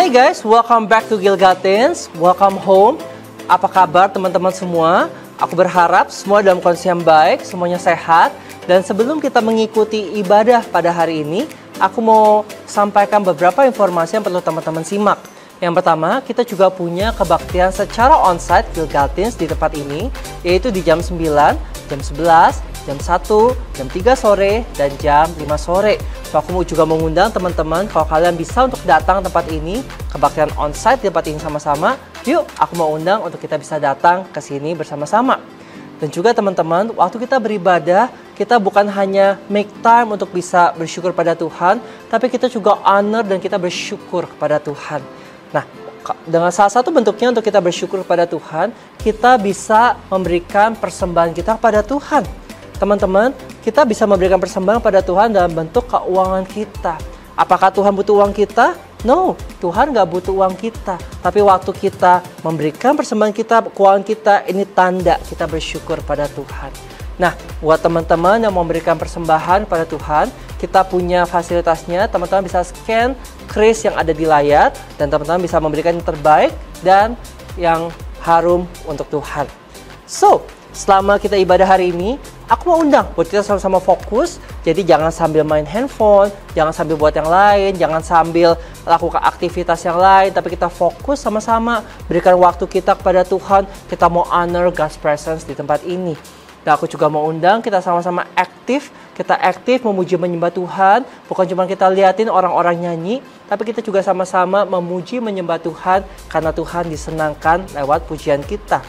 Hai guys, welcome back to Gilgal Teens. Welcome home. Apa kabar teman-teman semua? Aku berharap semua dalam kondisi yang baik, semuanya sehat. Dan sebelum kita mengikuti ibadah pada hari ini, aku mau sampaikan beberapa informasi yang perlu teman-teman simak. Yang pertama, kita juga punya kebaktian secara onsite Gilgal Teens di tempat ini, yaitu di jam 9, jam 11, jam 1, jam 3 sore, dan jam 5 sore. So, aku juga mengundang teman-teman kalau kalian bisa untuk datang tempat ini, kebaktian onsite di tempat ini sama-sama, yuk aku mau undang untuk kita bisa datang ke sini bersama-sama. Dan juga teman-teman, waktu kita beribadah, kita bukan hanya make time untuk bisa bersyukur pada Tuhan, tapi kita juga honor dan kita bersyukur kepada Tuhan. Nah, dengan salah satu bentuknya untuk kita bersyukur kepada Tuhan, kita bisa memberikan persembahan kita kepada Tuhan. Teman-teman, kita bisa memberikan persembahan pada Tuhan dalam bentuk keuangan kita. Apakah Tuhan butuh uang kita? No, Tuhan nggak butuh uang kita. Tapi waktu kita memberikan persembahan kita, keuangan kita, ini tanda kita bersyukur pada Tuhan. Nah, buat teman-teman yang mau memberikan persembahan pada Tuhan, kita punya fasilitasnya. Teman-teman bisa scan kris yang ada di layar, dan teman-teman bisa memberikan yang terbaik dan yang harum untuk Tuhan. So, selama kita ibadah hari ini, aku mau undang buat kita sama-sama fokus. Jadi jangan sambil main handphone, jangan sambil buat yang lain, jangan sambil lakukan aktivitas yang lain, tapi kita fokus sama-sama, berikan waktu kita kepada Tuhan. Kita mau honor God's presence di tempat ini. Dan aku juga mau undang kita sama-sama aktif. Kita aktif memuji menyembah Tuhan. Bukan cuma kita liatin orang-orang nyanyi, tapi kita juga sama-sama memuji menyembah Tuhan karena Tuhan disenangkan lewat pujian kita.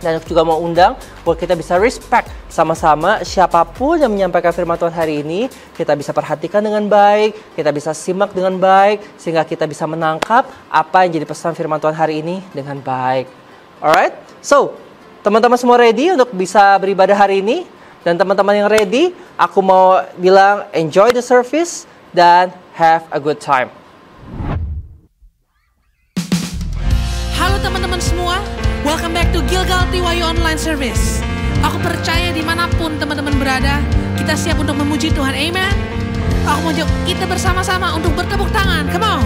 Dan aku juga mau undang buat kita bisa respect sama-sama siapapun yang menyampaikan firman Tuhan hari ini. Kita bisa perhatikan dengan baik, kita bisa simak dengan baik, sehingga kita bisa menangkap apa yang jadi pesan firman Tuhan hari ini dengan baik. Alright? So, teman-teman semua ready untuk bisa beribadah hari ini? Dan teman-teman yang ready, aku mau bilang enjoy the service dan have a good time. Halo teman-teman semua, welcome back to Gilgal TYU Online Service. Aku percaya dimanapun teman-teman berada, kita siap untuk memuji Tuhan, amen. Aku mau kita bersama-sama untuk bertepuk tangan, come on.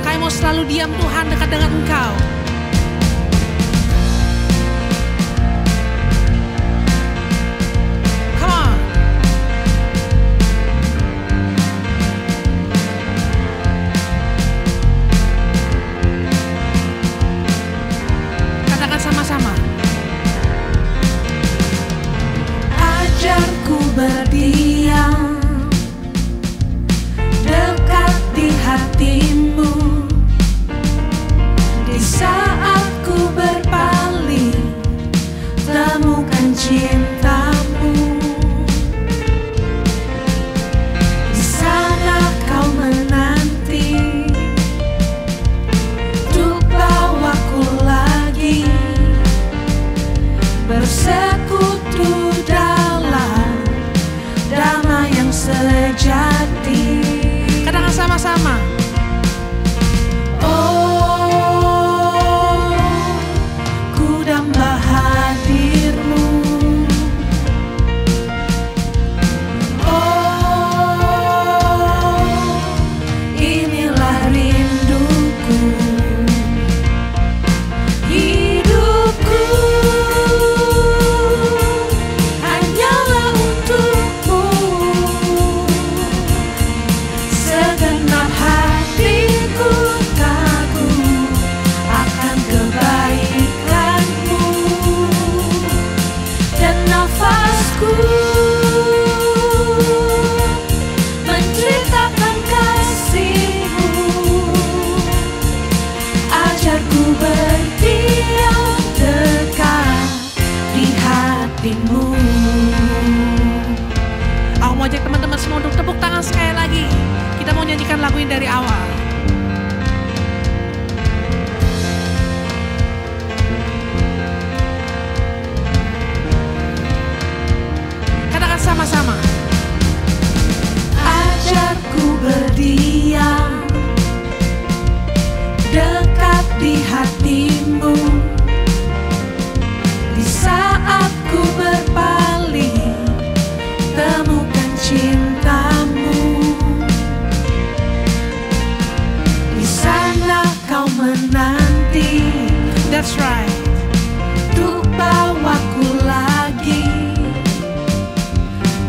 Kami mau selalu diam Tuhan dekat dengan Engkau. Sama-sama. Ajarku berdiam dekat di hatimu, di saat ku berpaling temukan cintamu. Di sana kau menanti untuk bawaku lagi bersekutu dalam damai yang sejati. Katakan sama-sama. Oh, ku damba hadirmu. Oh, inilah rinduku. Hidupku hanyalah untukmu. Segenap hatiku kagum akan kebaikanmu, dan nafasku menceritakan kasihmu. Ajarku berdiam dekat di hatimu. Aku mau ajak teman-teman semua untuk tepuk tangan sekali lagi. Kita mau nyanyikan lagu ini dari awal. Katakan sama-sama. Ajarku berdiam dekat di hatimu, di saat ku berpaling temukan cintamu. menanti, that's right, untuk bawaku lagi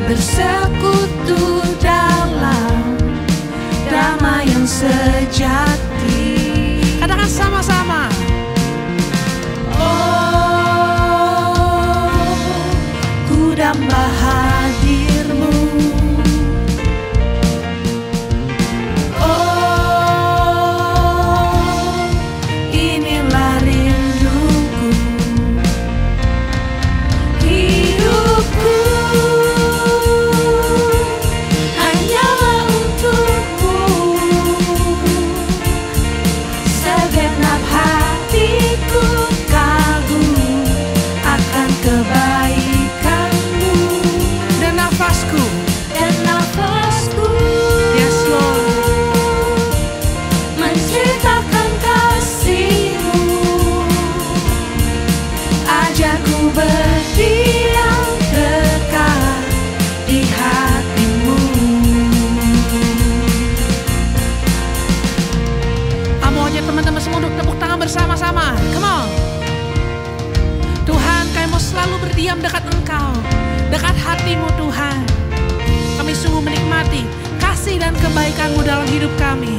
bersekutu dalam damai yang sejati. Katakan sama-sama. Oh, ku damba hadir-Mu. Oh, inilah rinduku. Hidupku hanyalah untuk-Mu. Segenap hatiku kagum akan kebaikan-Mu. Dan nafasku, yes Lord, menceritakan kasih-Mu. Ajarku berdiam dekat di hati-Mu. Mau aja teman-teman semua untuk tepuk tangan bersama-sama. Come on. Tuhan, kami mau selalu berdiam dekat Engkau, dekat hati-Mu Tuhan. Kami sungguh menikmati kasih dan kebaikan-Mu dalam hidup kami.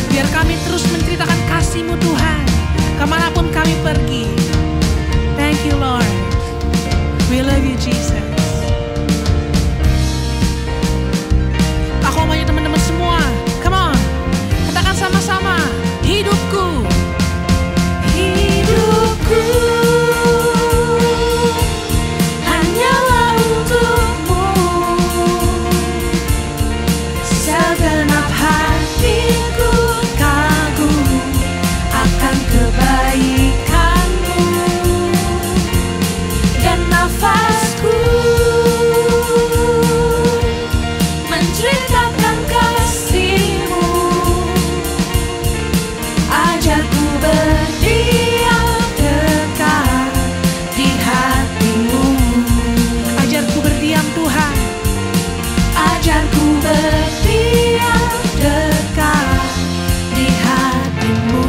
Biar kami terus menceritakan kasih-Mu Tuhan, kemanapun kami pergi. Thank you Lord. We love you Jesus. Aku mau teman-teman semua, come on, katakan sama-sama. Hidupku, hidupku hanyalah untuk-Mu. Segenap hatiku kagum akan kebaikan-Mu. Dan nafasku menceritakan kasih-Mu. Ajarku berdiam dekat di hati-Mu. Ajarku berdiam Tuhan. Ajarku berdiam dekat di hati-Mu.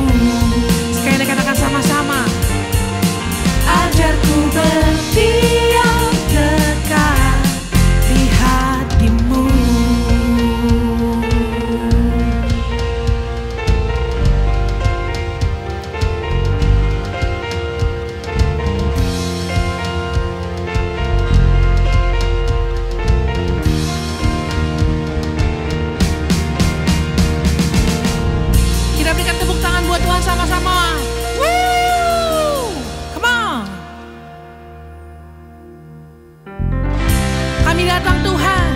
Sekali lagi katakan sama-sama. Ajarku berdiam dekat di hati-Mu. Kita berikan tepuk tangan buat Tuhan sama-sama. Woo! Come on. Kami datang Tuhan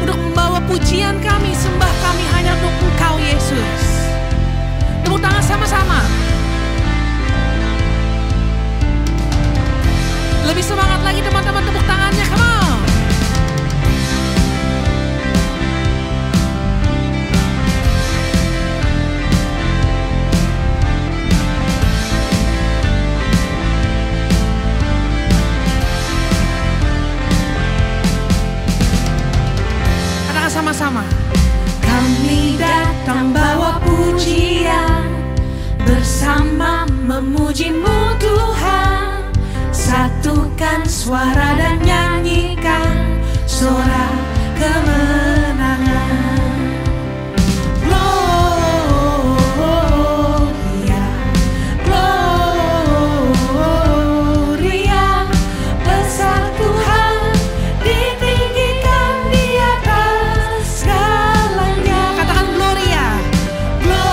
untuk membawa pujian kami, sembah kami hanya untuk Engkau Yesus. Tepuk tangan sama-sama. Lebih semangat lagi teman-teman, tepuk tangannya, come on. Katakan sama-sama. Kami datang bawa pujian, bersama memuji-Mu Tuhan. Satukan suara dan nyanyikan sorak kemenangan. Gloria, Gloria, besar Tuhan, ditinggikan di atas segalanya. Katakan Gloria, Gloria,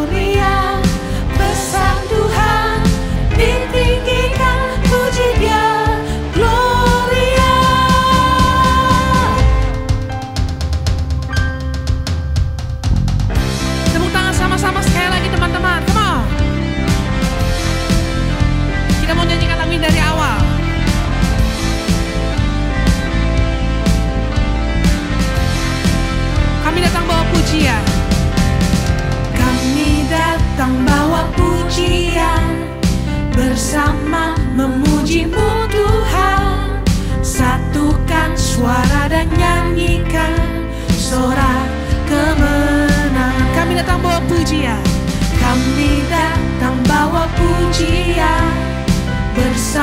Gloria, besar Tuhan.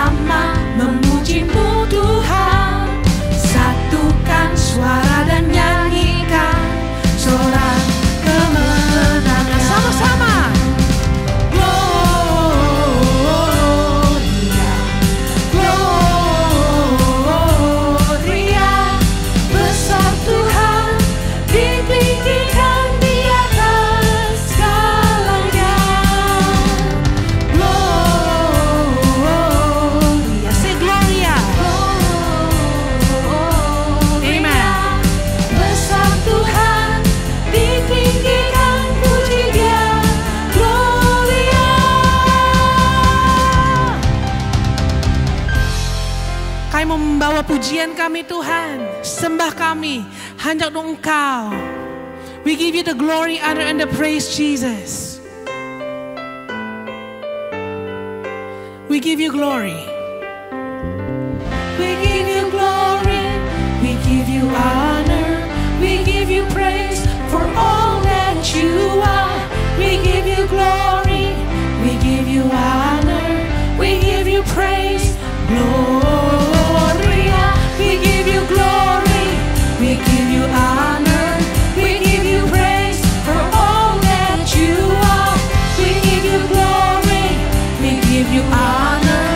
bersama-sama memuji-Mu Tuhan. Satukan suara dan nyanyikan sorak kemenangan sama-sama. Gloria, Gloria, besar Tuhan, ditinggikan di atas segalanya. Gloria, say Gloria. Amen. Besar Tuhan, ditinggikan, puji Dia. Gloria. Kami membawa pujian kami Tuhan, sembah kami hanya untuk Engkau. We give you the glory, honor, and the praise, Jesus. We give you glory. We give you glory. We give you honor. We give you praise for all that you are. We give you glory. We give you honor. We give you praise. Gloria. We give you glory. We give you honor. We give you praise for all that you are. We give you glory. We give you honor.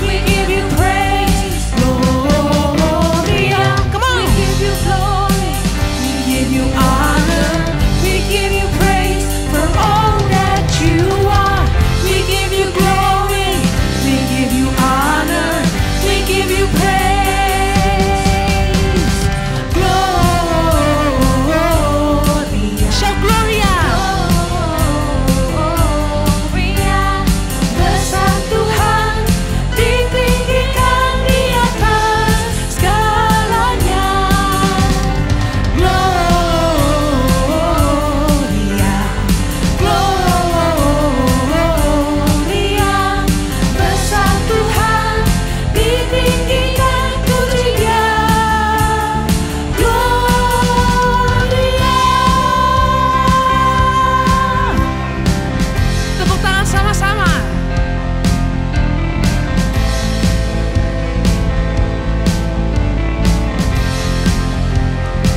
We give you praise. Gloria. Come on. We give you glory. We give you honor. We give you praise for all that you are. We give you glory. We give you honor. We give you praise. Gloria. Shout Gloria. Gloria. Besar Tuhan, ditinggikan di atas segalanya. Gloria. Gloria. Besar Tuhan, ditinggikan, puji Dia. Gloria. Tepuk tangan sama-sama.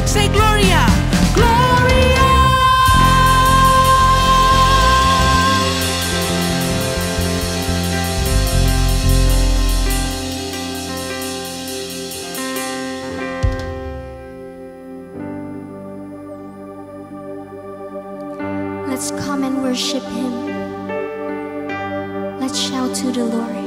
Say Gloria. Gloria. Let's come and worship Him. Let's shout to the Lord.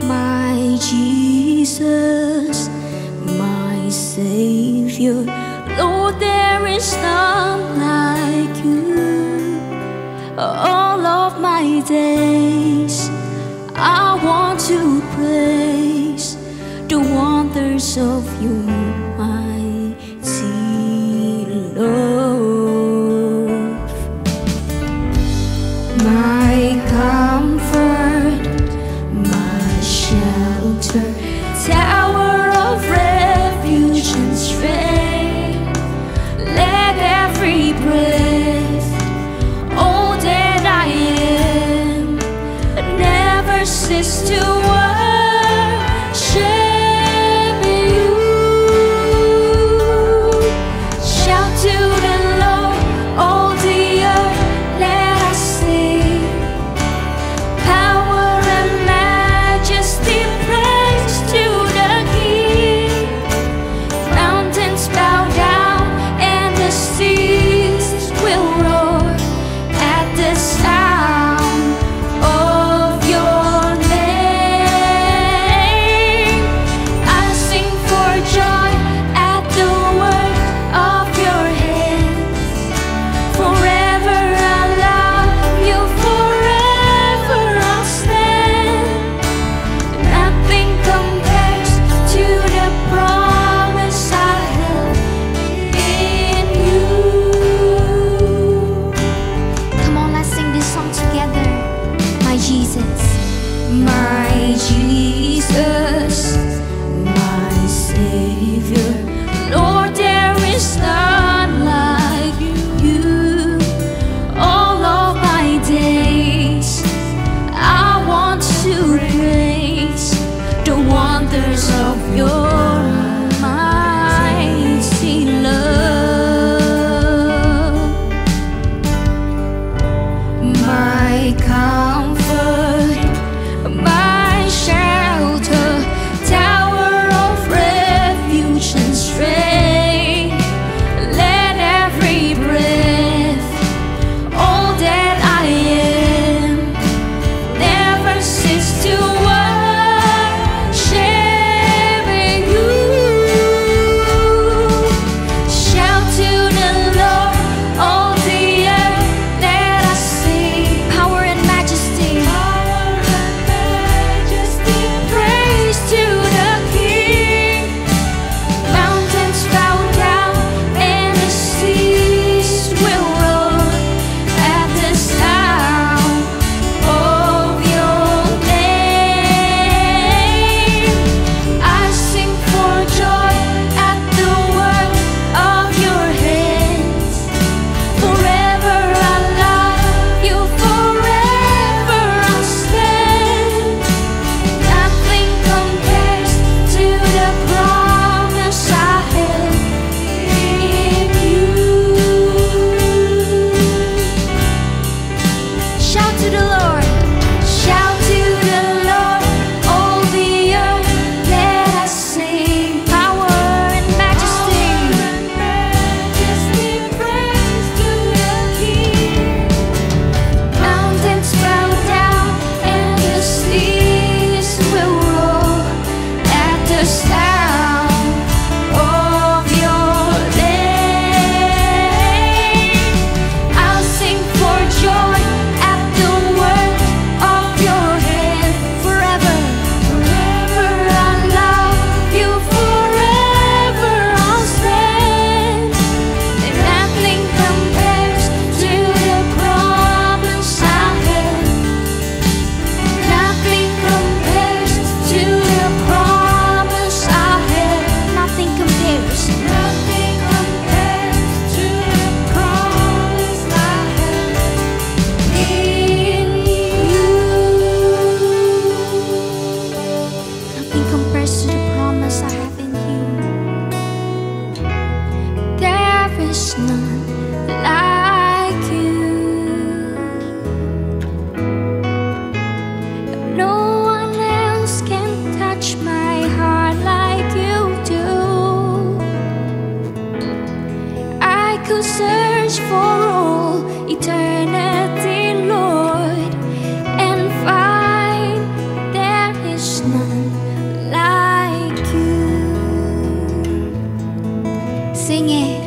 My Jesus, my Savior, Lord, there is none like you. All of my days, I want to praise the wonders of your mighty love. My comfort, my shelter, tower of refuge and strength. Let every breath, all that I am, never cease to worship you. Shout to the Lord, all the earth, let us sing. Power and majesty, praise to the King. Mountains bow down and the seas will roar at the sound of your name. search for all eternity, Lord, and find there is none like you. Sing it.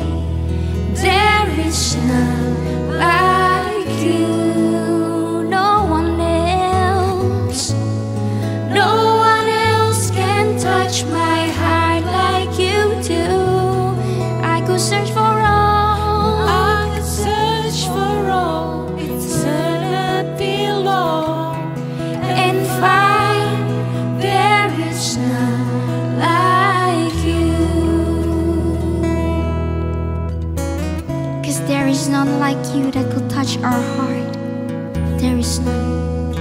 There is none like you. No one else. No one else can touch my heart like you do. I could search for all. I could search for all eternity long And find there is none like you. 'Cause there is none like you that could touch our heart. There is none.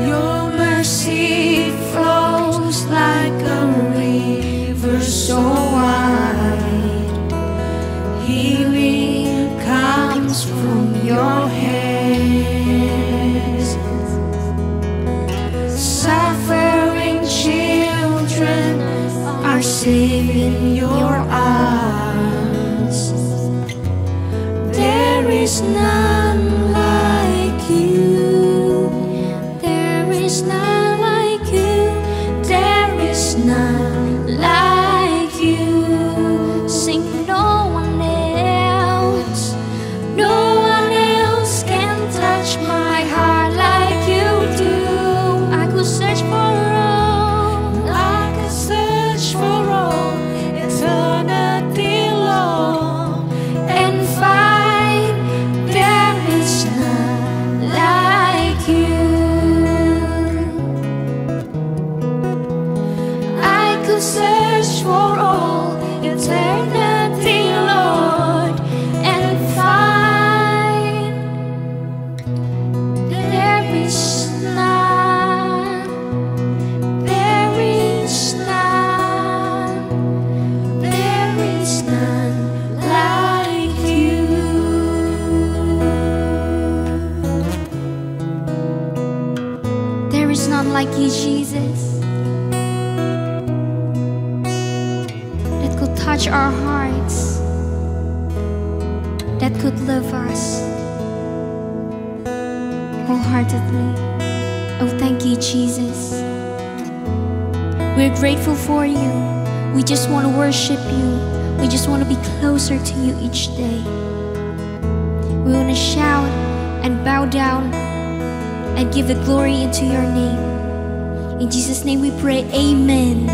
Your mercy flows like a river so wide. Healing comes from your hands. Suffering children are saved in your arms. There is none like you. There is none like you. There is none like you. Sing, no one else. No one else can touch my heart like you do. I could search for all. I could search for all eternity long And find there is none like you. I could search for all eternity, Lord, and find there is none. There is none. There is none like you. There is none like you, Jesus, that could touch our hearts, that could love us wholeheartedly. Oh, thank you, Jesus. We're grateful for you. We just want to worship you. We just want to be closer to you each day. We want to shout and bow down and give the glory into your name. In Jesus' name we pray, amen.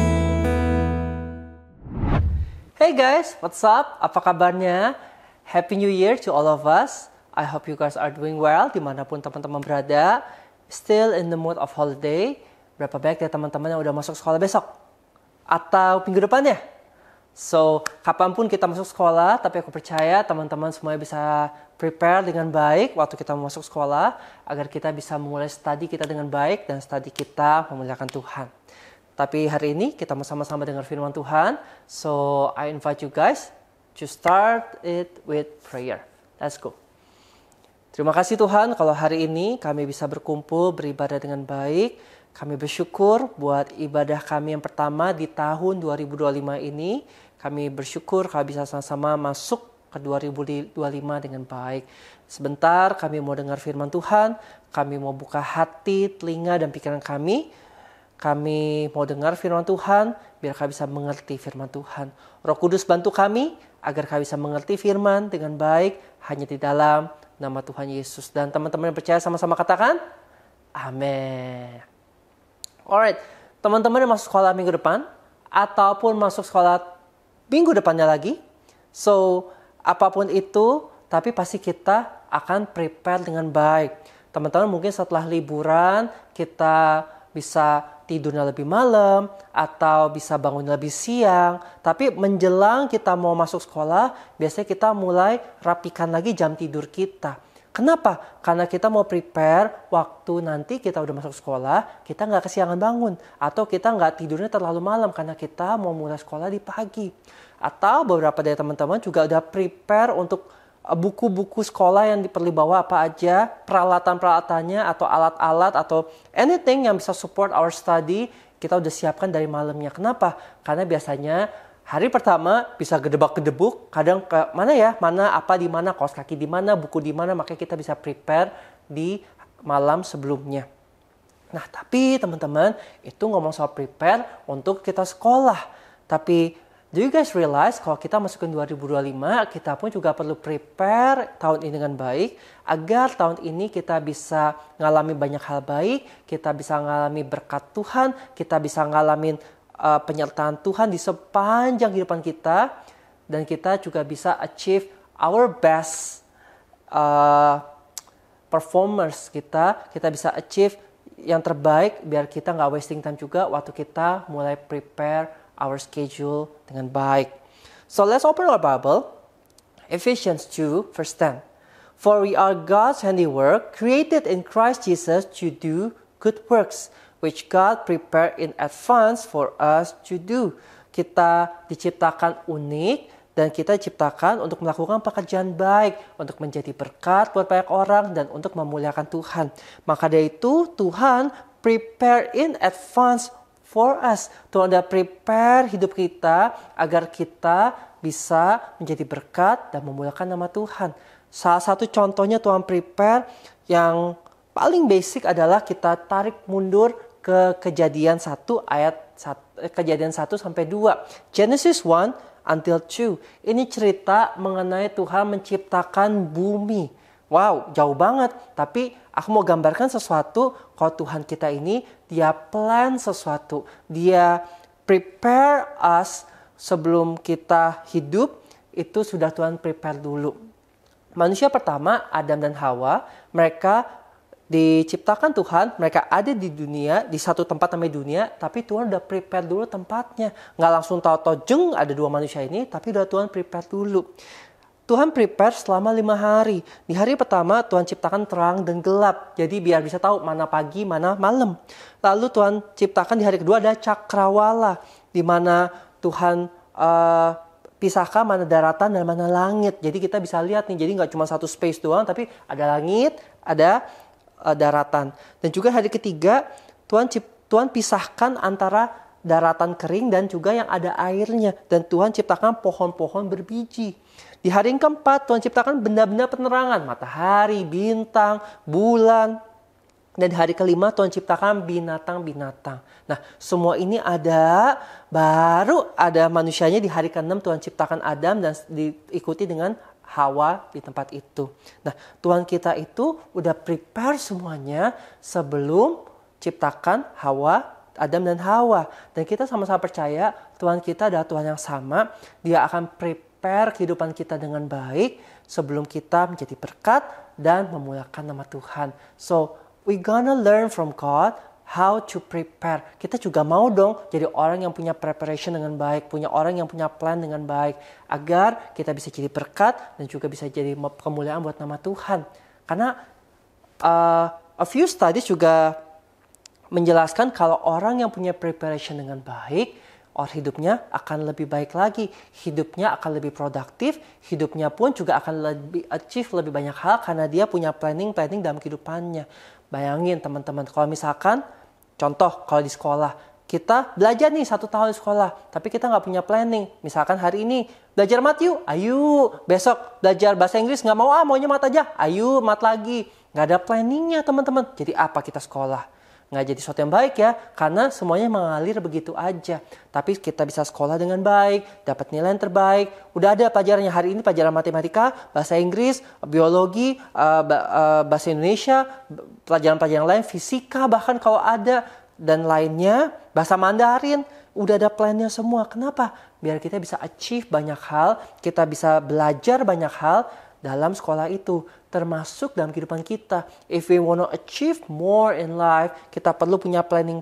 Hey guys, what's up? Apa kabarnya? Happy New Year to all of us. I hope you guys are doing well dimanapun teman-teman berada. Still in the mood of holiday. Berapa baik ya teman-teman yang udah masuk sekolah besok? Atau minggu depannya? So, kapanpun kita masuk sekolah, tapi aku percaya teman-teman semuanya bisa prepare dengan baik waktu kita masuk sekolah, agar kita bisa memulai studi kita dengan baik dan studi kita memuliakan Tuhan. Tapi hari ini kita mau sama-sama dengar firman Tuhan. So, I invite you guys to start it with prayer. Let's go. Terima kasih Tuhan kalau hari ini kami bisa berkumpul beribadah dengan baik. Kami bersyukur buat ibadah kami yang pertama di tahun 2025 ini. Kami bersyukur kalau bisa sama-sama masuk ke 2025 dengan baik. Sebentar kami mau dengar firman Tuhan. Kami mau buka hati, telinga, dan pikiran kami. Kami mau dengar firman Tuhan biar kami bisa mengerti firman Tuhan. Roh Kudus bantu kami agar kami bisa mengerti firman dengan baik hanya di dalam nama Tuhan Yesus. Dan teman-teman yang percaya sama-sama katakan, amin. Alright, teman-teman yang masuk sekolah minggu depan ataupun masuk sekolah minggu depannya lagi. So, apapun itu, tapi pasti kita akan prepare dengan baik. Teman-teman mungkin setelah liburan kita bisa tidurnya lebih malam atau bisa bangun lebih siang. Tapi menjelang kita mau masuk sekolah, biasanya kita mulai rapikan lagi jam tidur kita. Kenapa? Karena kita mau prepare waktu nanti kita udah masuk sekolah, kita nggak kesiangan bangun. Atau kita nggak tidurnya terlalu malam karena kita mau mulai sekolah di pagi. Atau beberapa dari teman-teman juga udah prepare untuk buku-buku sekolah yang perlu bawa apa aja, peralatan-peralatannya atau alat-alat atau anything yang bisa support our study, kita udah siapkan dari malamnya. Kenapa? Karena biasanya Hari pertama bisa gedebak-gedebuk, kadang ke mana apa di mana, kaos kaki di mana, buku di mana, makanya kita bisa prepare di malam sebelumnya. Nah, tapi teman-teman, itu ngomong soal prepare untuk kita sekolah. Tapi do you guys realize kalau kita masuk ke 2025, kita pun juga perlu prepare tahun ini dengan baik agar tahun ini kita bisa ngalami banyak hal baik, kita bisa ngalami berkat Tuhan, kita bisa ngalamin penyertaan Tuhan di sepanjang kehidupan kita, dan kita juga bisa achieve our best performance kita bisa achieve yang terbaik biar kita nggak wasting time juga waktu kita mulai prepare our schedule dengan baik. So let's open our Bible, Ephesians 2 verse 10. For we are God's handiwork, created in Christ Jesus to do good works, which God prepared in advance for us to do. Kita diciptakan unik dan kita diciptakan untuk melakukan pekerjaan baik, untuk menjadi berkat buat banyak orang dan untuk memuliakan Tuhan. Maka dari itu Tuhan prepare in advance for us. Tuhan udah prepare hidup kita agar kita bisa menjadi berkat dan memuliakan nama Tuhan. Salah satu contohnya Tuhan prepare yang paling basic adalah kita tarik mundur ke Kejadian 1 ayat Kejadian 1 sampai 2. Genesis 1 until 2. Ini cerita mengenai Tuhan menciptakan bumi. Wow, jauh banget. Tapi aku mau gambarkan sesuatu kalau Tuhan kita ini, dia plan sesuatu. Dia prepare us sebelum kita hidup, itu sudah Tuhan prepare dulu. Manusia pertama, Adam dan Hawa, mereka diciptakan Tuhan, mereka ada di dunia, di satu tempat namanya dunia, tapi Tuhan udah prepare dulu tempatnya. Nggak langsung tahu-tahu jeng ada dua manusia ini, tapi udah Tuhan prepare dulu. Tuhan prepare selama 5 hari. Di hari pertama Tuhan ciptakan terang dan gelap. Jadi biar bisa tahu mana pagi, mana malam. Lalu Tuhan ciptakan di hari kedua ada cakrawala. Di mana Tuhan pisahkan mana daratan dan mana langit. Jadi kita bisa lihat nih. Jadi nggak cuma satu space doang, tapi ada langit, ada daratan. Dan juga hari ketiga Tuhan pisahkan antara daratan kering dan juga yang ada airnya. Dan Tuhan ciptakan pohon-pohon berbiji. Di hari yang keempat, Tuhan ciptakan benda-benda penerangan. Matahari, bintang, bulan. Dan di hari kelima, Tuhan ciptakan binatang-binatang. Nah, semua ini ada. Baru ada manusianya di hari ke-6 Tuhan ciptakan Adam dan diikuti dengan Hawa di tempat itu. Nah, Tuhan kita itu udah prepare semuanya sebelum ciptakan Adam dan Hawa. Dan kita sama-sama percaya Tuhan kita adalah Tuhan yang sama. Dia akan prepare kehidupan kita dengan baik sebelum kita menjadi berkat dan memuliakan nama Tuhan. So, we gonna learn from God how to prepare. Kita juga mau dong jadi orang yang punya preparation dengan baik, punya orang yang punya plan dengan baik, agar kita bisa jadi berkat dan juga bisa jadi kemuliaan buat nama Tuhan. Karena a few studies juga menjelaskan kalau orang yang punya preparation dengan baik, hidupnya akan lebih baik lagi, hidupnya akan lebih produktif, hidupnya pun juga akan lebih achieve lebih banyak hal karena dia punya planning dalam kehidupannya. Bayangin teman-teman, kalau misalkan contoh kalau di sekolah, kita belajar nih 1 tahun di sekolah, tapi kita nggak punya planning. Misalkan hari ini belajar mat yuk, ayo. Besok belajar bahasa Inggris nggak mau, maunya mat aja, ayo mat lagi. Nggak ada planningnya teman-teman. Jadi apa kita sekolah? Nggak jadi sesuatu yang baik ya, karena semuanya mengalir begitu aja. Tapi kita bisa sekolah dengan baik, dapat nilai yang terbaik. Udah ada pelajarannya hari ini, pelajaran matematika, bahasa Inggris, biologi, bahasa Indonesia, pelajaran-pelajaran lain, fisika bahkan kalau ada, dan lainnya, bahasa Mandarin. Udah ada plannya semua. Kenapa? Biar kita bisa achieve banyak hal, kita bisa belajar banyak hal dalam sekolah itu, termasuk dalam kehidupan kita. If we want to achieve more in life, kita perlu punya planning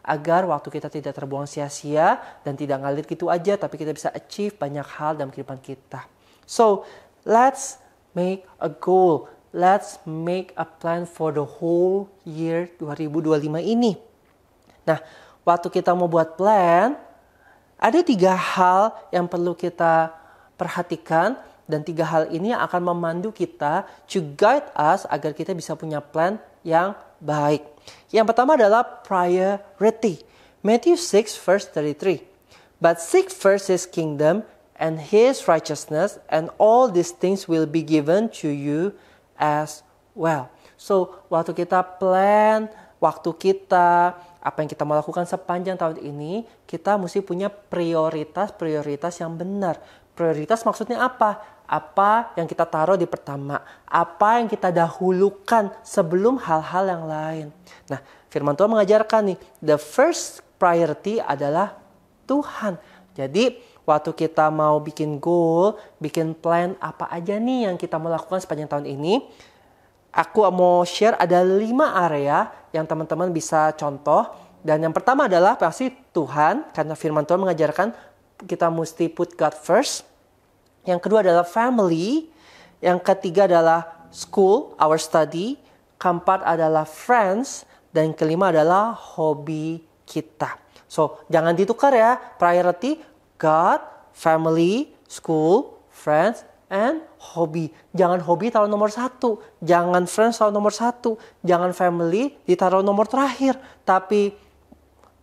agar waktu kita tidak terbuang sia-sia dan tidak ngalir gitu aja, tapi kita bisa achieve banyak hal dalam kehidupan kita. So, let's make a goal. Let's make a plan for the whole year 2025 ini. Nah, waktu kita mau buat plan, ada 3 hal yang perlu kita perhatikan. Dan 3 hal ini yang akan memandu kita to guide us agar kita bisa punya plan yang baik. Yang pertama adalah priority. Matthew 6 verse 33. But seek first His kingdom and His righteousness, and all these things will be given to you as well. So, waktu kita plan, waktu kita, apa yang kita mau lakukan sepanjang tahun ini, kita mesti punya prioritas yang benar. Prioritas maksudnya apa? Apa yang kita taruh di pertama? Apa yang kita dahulukan sebelum hal-hal yang lain? Nah, firman Tuhan mengajarkan nih, the first priority adalah Tuhan. Jadi, waktu kita mau bikin goal, bikin plan apa aja nih yang kita mau lakukan sepanjang tahun ini, aku mau share ada 5 area yang teman-teman bisa contoh. Dan yang pertama adalah pasti Tuhan, karena firman Tuhan mengajarkan kita mesti put God first. Yang kedua adalah family. Yang ketiga adalah school, our study. Keempat adalah friends. Dan kelima adalah hobi kita. So, jangan ditukar ya. Priority, God, family, school, friends, and hobi. Jangan hobi taruh nomor 1. Jangan friends taruh nomor 1. Jangan family ditaruh nomor terakhir. Tapi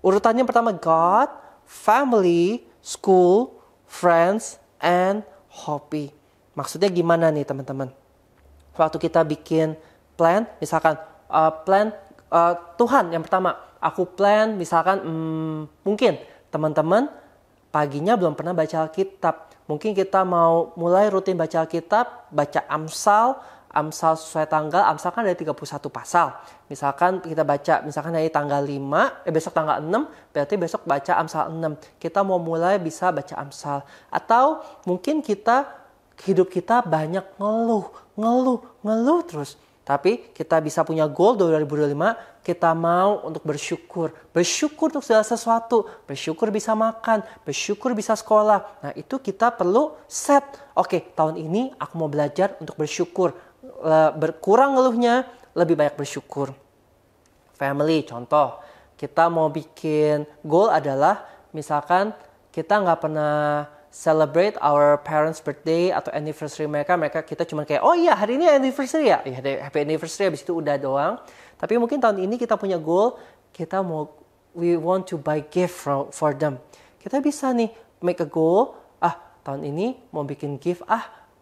urutannya pertama God, family, school, friends, and hobi. Maksudnya gimana nih teman-teman? Waktu kita bikin plan, misalkan plan Tuhan yang pertama. Aku plan misalkan mungkin teman-teman paginya belum pernah baca Alkitab. Mungkin kita mau mulai rutin baca Alkitab, baca Amsal sesuai tanggal. Amsal kan ada 31 pasal. Misalkan kita baca, misalkan dari tanggal 5, besok tanggal 6, berarti besok baca Amsal 6. Kita mau mulai bisa baca Amsal. Atau mungkin hidup kita banyak ngeluh terus. Tapi kita bisa punya goal 2025, kita mau untuk bersyukur. Bersyukur untuk segala sesuatu. Bersyukur bisa makan, bersyukur bisa sekolah. Nah itu kita perlu set. Oke, tahun ini aku mau belajar untuk bersyukur. Berkurang ngeluhnya, lebih banyak bersyukur. Family, contoh. Kita mau bikin goal adalah, misalkan kita nggak pernah celebrate our parents' birthday atau anniversary mereka kita cuma kayak, oh iya hari ini anniversary ya, happy anniversary, habis itu udah doang. Tapi mungkin tahun ini kita punya goal, we want to buy gift for them. Kita bisa nih make a goal, tahun ini mau bikin gift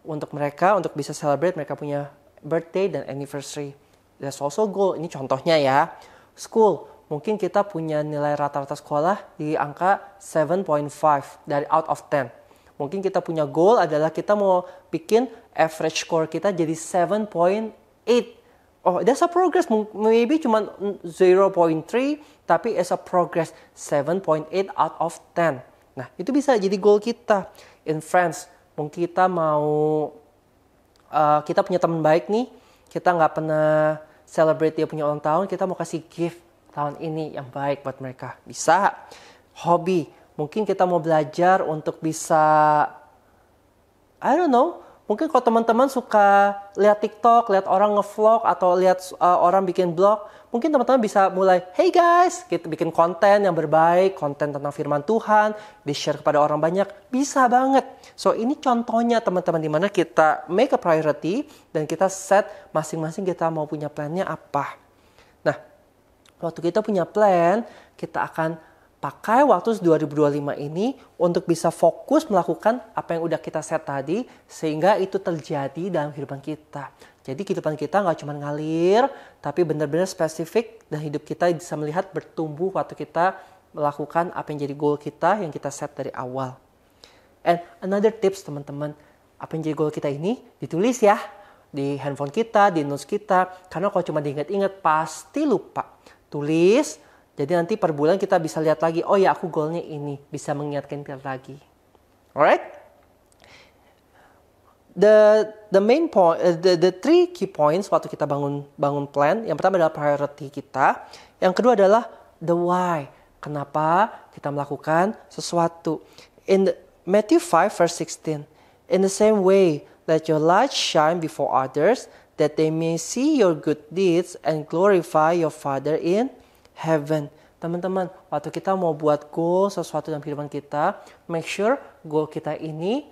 untuk mereka, untuk bisa celebrate mereka punya birthday dan anniversary. That's also goal, ini contohnya ya. School, mungkin kita punya nilai rata-rata sekolah di angka 7.5 dari out of 10. Mungkin kita punya goal adalah kita mau bikin average score kita jadi 7.8. Oh, that's a progress. Maybe cuma 0.3, tapi as a progress 7.8 out of 10. Nah, itu bisa jadi goal kita. In friends, mungkin kita kita punya teman baik nih, kita nggak pernah celebrate dia punya ulang tahun, kita mau kasih gift tahun ini yang baik buat mereka. Bisa. Hobi, mungkin kita mau belajar untuk bisa, I don't know, mungkin kalau teman-teman suka lihat TikTok, lihat orang nge-vlog atau lihat orang bikin blog, mungkin teman-teman bisa mulai, hey guys, kita bikin konten yang berbaik, konten tentang firman Tuhan, di-share kepada orang banyak, bisa banget. So ini contohnya teman-teman dimana kita make a priority dan kita set masing-masing kita mau punya plannya apa. Nah, waktu kita punya plan, kita akan pakai waktu 2025 ini untuk bisa fokus melakukan apa yang udah kita set tadi, sehingga itu terjadi dalam kehidupan kita. Jadi kehidupan kita nggak cuma ngalir, tapi benar-benar spesifik dan hidup kita bisa melihat bertumbuh waktu kita melakukan apa yang jadi goal kita yang kita set dari awal. And another tips teman-teman, apa yang jadi goal kita ini ditulis ya di handphone kita, di notes kita, karena kalau cuma diingat-ingat pasti lupa. Tulis. Jadi nanti per bulan kita bisa lihat lagi, oh ya aku goalnya ini, bisa mengingatkan kita lagi. Alright? The main point, the 3 key points waktu kita bangun plan. Yang pertama adalah priority kita. Yang kedua adalah the why. Kenapa kita melakukan sesuatu? In Matthew 5 verse 16, in the same way, let your light shine before others, that they may see your good deeds and glorify your Father in heaven. Teman-teman, waktu kita mau buat goal sesuatu dalam kehidupan kita, make sure goal kita ini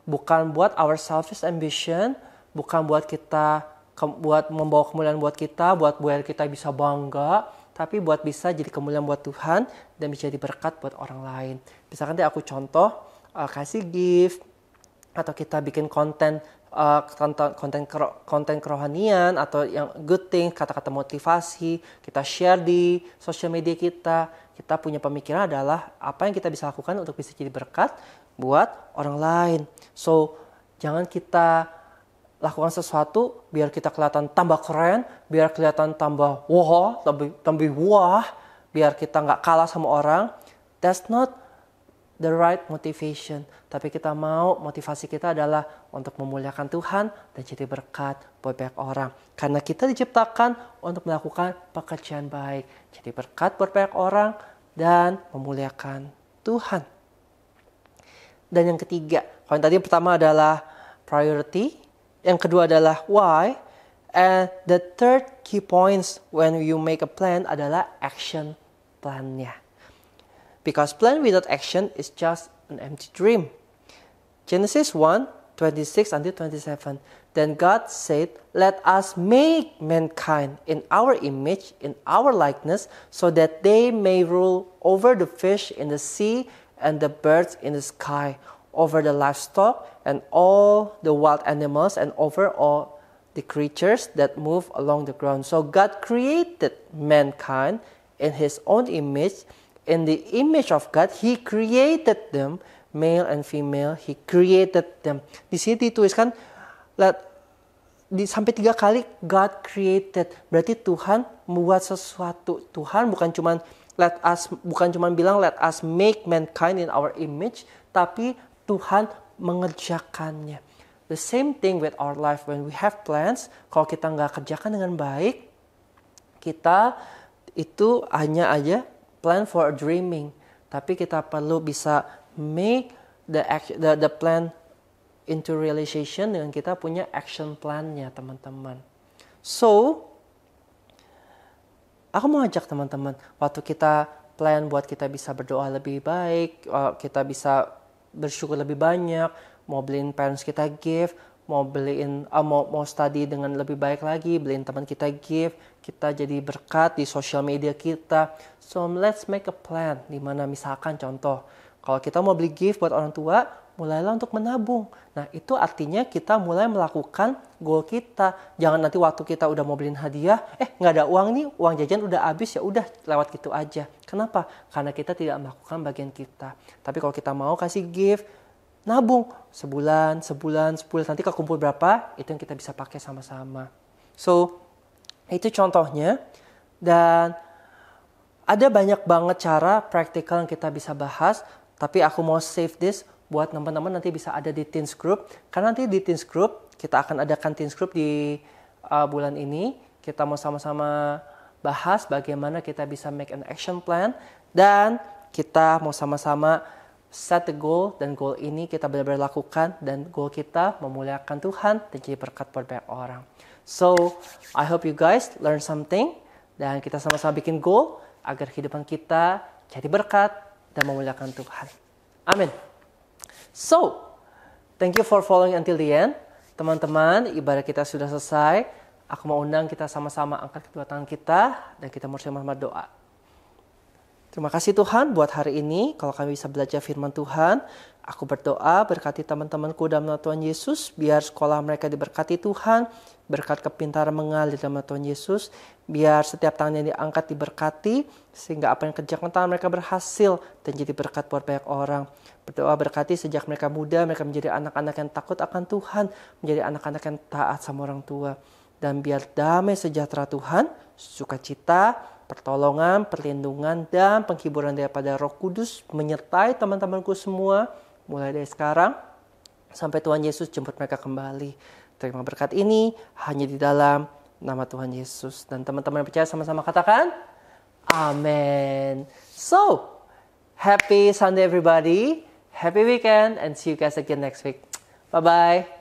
bukan buat our selfish ambition, bukan buat kita buat membawa kemuliaan buat kita, buat biar kita bisa bangga, tapi buat bisa jadi kemuliaan buat Tuhan dan bisa jadi berkat buat orang lain. Misalkan aku contoh kasih gift, atau kita bikin konten kerohanian atau yang good thing, kata-kata motivasi, kita share di sosial media kita. Kita punya pemikiran adalah apa yang kita bisa lakukan untuk bisa jadi berkat buat orang lain. So, jangan kita lakukan sesuatu biar kita kelihatan tambah keren, biar kelihatan tambah wah, lebih wah, biar kita nggak kalah sama orang. That's not the right motivation. Tapi kita mau motivasi kita adalah untuk memuliakan Tuhan dan jadi berkat buat banyak orang. Karena kita diciptakan untuk melakukan pekerjaan baik. Jadi berkat buat banyak orang dan memuliakan Tuhan. Dan yang ketiga, poin tadi yang pertama adalah priority. Yang kedua adalah why. And the third key points when you make a plan adalah action plan-nya. Because plan without action is just an empty dream. Genesis 1:26 until 27. Then God said, "Let us make mankind in our image, in our likeness, so that they may rule over the fish in the sea and the birds in the sky, over the livestock and all the wild animals, and over all the creatures that move along the ground." So God created mankind in His own image. In the image of God, He created them, male and female. He created them. Di sini dituliskan sampai 3 kali God created. Berarti Tuhan membuat sesuatu. Tuhan bukan cuma bilang let us make mankind in our image, tapi Tuhan mengerjakannya. The same thing with our life when we have plans. Kalau kita nggak kerjakan dengan baik, kita itu hanya aja plan for dreaming, tapi kita perlu bisa make the plan into realization dengan kita punya action plan-nya, teman-teman. So, aku mau ajak teman-teman, waktu kita plan buat kita bisa berdoa lebih baik, kita bisa bersyukur lebih banyak, mau beliin parents kita gift, mau study dengan lebih baik lagi, beliin teman kita gift, kita jadi berkat di sosial media kita. So let's make a plan, dimana misalkan contoh, kalau kita mau beli gift buat orang tua, mulailah untuk menabung. Nah itu artinya kita mulai melakukan goal kita. Jangan nanti waktu kita udah mau beliin hadiah, nggak ada uang nih, uang jajan udah habis, ya udah lewat gitu aja. Kenapa? Karena kita tidak melakukan bagian kita. Tapi kalau kita mau kasih gift, nabung sebulan, nanti kekumpul berapa, itu yang kita bisa pakai sama-sama. So, itu contohnya. Dan ada banyak banget cara praktikal yang kita bisa bahas, tapi aku mau save this buat teman-teman nanti bisa ada di Teens Group. Karena nanti di Teens Group, kita akan adakan Teens Group di bulan ini. Kita mau sama-sama bahas bagaimana kita bisa make an action plan. Dan kita mau sama-sama set the goal, dan goal ini kita benar-benar lakukan, dan goal kita memuliakan Tuhan dan jadi berkat buat banyak orang. So, I hope you guys learn something, dan kita sama-sama bikin goal agar kehidupan kita jadi berkat dan memuliakan Tuhan. Amin. So, thank you for following until the end. Teman-teman, ibadah kita sudah selesai. Aku mau undang kita sama-sama angkat kedua tangan kita, dan kita bersama-sama doa. Terima kasih Tuhan buat hari ini, kalau kami bisa belajar firman Tuhan. Aku berdoa berkati teman-temanku dalam nama Tuhan Yesus, biar sekolah mereka diberkati Tuhan, berkat kepintaran mengalir dalam nama Tuhan Yesus, biar setiap tangan yang diangkat diberkati, sehingga apa yang kerjakan tangan mereka berhasil dan jadi berkat buat banyak orang. Berdoa berkati sejak mereka muda, mereka menjadi anak-anak yang takut akan Tuhan, menjadi anak-anak yang taat sama orang tua. Dan biar damai sejahtera Tuhan, sukacita, pertolongan, perlindungan, dan penghiburan daripada Roh Kudus menyertai teman-temanku semua, mulai dari sekarang sampai Tuhan Yesus jemput mereka kembali. Terima berkat ini hanya di dalam nama Tuhan Yesus. Dan teman-teman yang percaya sama-sama katakan, Amen. So, happy Sunday everybody, happy weekend, and see you guys again next week. Bye-bye.